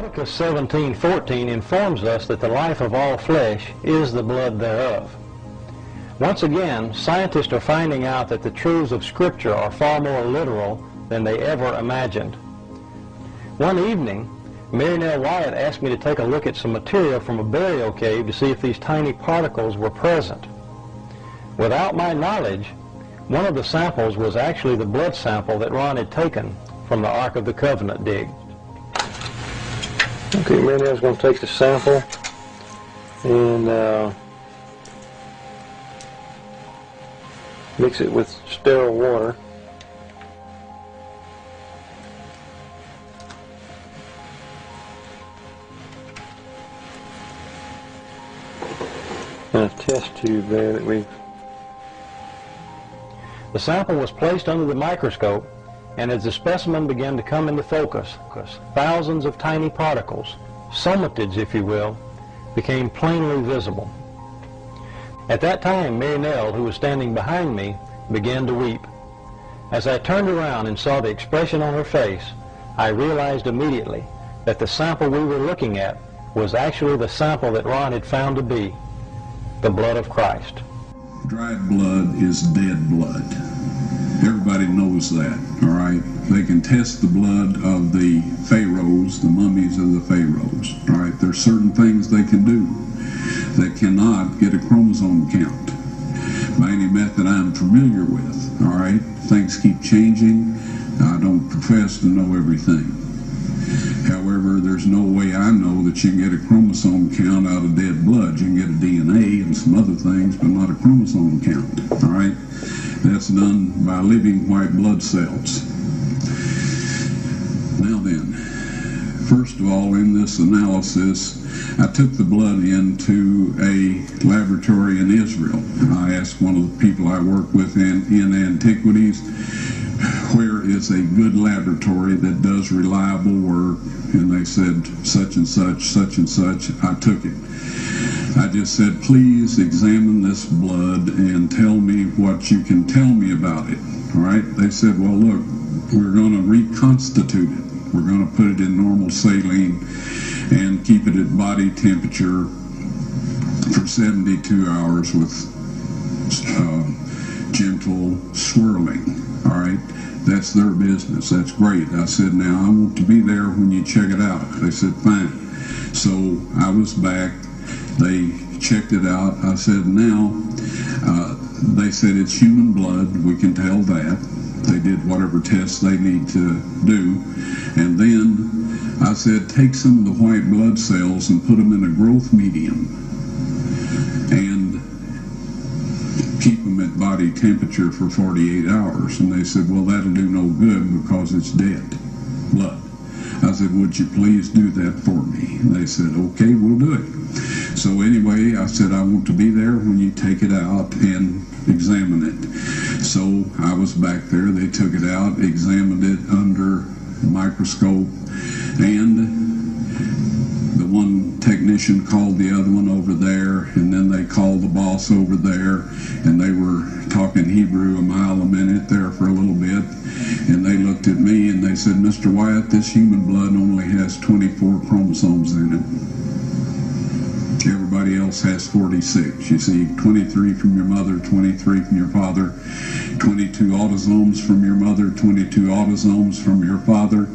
Leviticus 17:14 informs us that the life of all flesh is the blood thereof. Once again, scientists are finding out that the truths of Scripture are far more literal than they ever imagined. One evening, Mary Nell Wyatt asked me to take a look at some material from a burial cave to see if these tiny particles were present. Without my knowledge, one of the samples was actually the blood sample that Ron had taken from the Ark of the Covenant dig. Okay, Mary Nell's going to take the sample and mix it with sterile water. And a test tube there that we've... The sample was placed under the microscope, and as the specimen began to come into focus, thousands of tiny particles, somatids if you will, became plainly visible. At that time, Mary Nell, who was standing behind me, began to weep. As I turned around and saw the expression on her face, I realized immediately that the sample we were looking at was actually the sample that Ron had found to be the blood of Christ. Dried blood is dead blood. Everybody knows that, all right? They can test the blood of the pharaohs, the mummies of the pharaohs, all right? There's certain things they can do. They cannot get a chromosome count by any method I'm familiar with, all right? Things keep changing. I don't profess to know everything. However, there's no way I know that you can get a chromosome count out of dead blood. You can get a DNA and some other things, but not a chromosome count, all right? That's done by living white blood cells. Now then, first of all, in this analysis, I took the blood into a laboratory in Israel. I asked one of the people I work with in antiquities, where is a good laboratory that does reliable work? And they said, such and such, such and such. I took it. I just said, please examine this blood and tell me what you can tell me about it. All right? They said, well, look, we're going to reconstitute it. We're going to put it in normal saline and keep it at body temperature for 72 hours with gentle swirling. All right? That's their business. That's great. I said, now I want to be there when you check it out. They said, fine. So I was back. They checked it out. I said, now, they said it's human blood. We can tell that. They did whatever tests they need to do. And then I said, take some of the white blood cells and put them in a growth medium and keep them at body temperature for 48 hours. And they said, well, that'll do no good because it's dead blood. I said, would you please do that for me? And they said, okay, we'll do it. So anyway, I said, I want to be there when you take it out and examine it. So I was back there. They took it out, examined it under a microscope, and the one technician called the other one over there, and then they called the boss over there, and they were talking Hebrew a mile a minute there for a little bit, and they looked at me and they said, Mr. Wyatt, this human blood only has 24 chromosomes in it. Everybody else has 46. You see, 23 from your mother, 23 from your father, 22 autosomes from your mother, 22 autosomes from your father.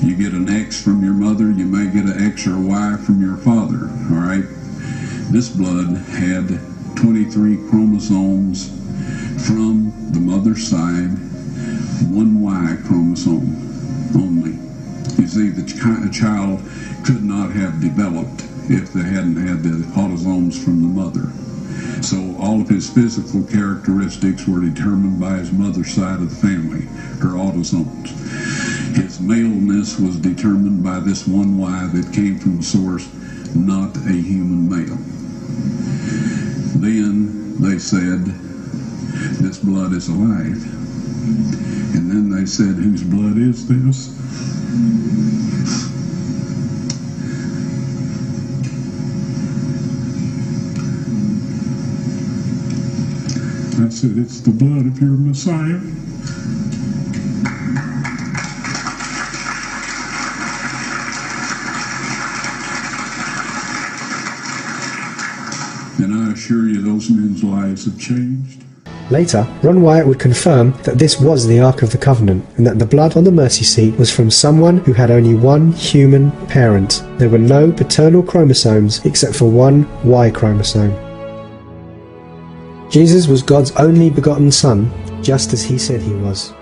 You get an X from your mother, you may get an X or Y from your father, all right? This blood had 23 chromosomes from the mother's side, one Y chromosome only. You see, the child could not have developed if they hadn't had the autosomes from the mother. So all of his physical characteristics were determined by his mother's side of the family, her autosomes. His maleness was determined by this one Y that came from the source, not a human male. Then they said, this blood is alive. And then they said, whose blood is this? I said, it's the blood of your Messiah. And I assure you those men's lives have changed. Later, Ron Wyatt would confirm that this was the Ark of the Covenant, and that the blood on the mercy seat was from someone who had only one human parent. There were no paternal chromosomes except for one Y chromosome. Jesus was God's only begotten Son, just as he said he was.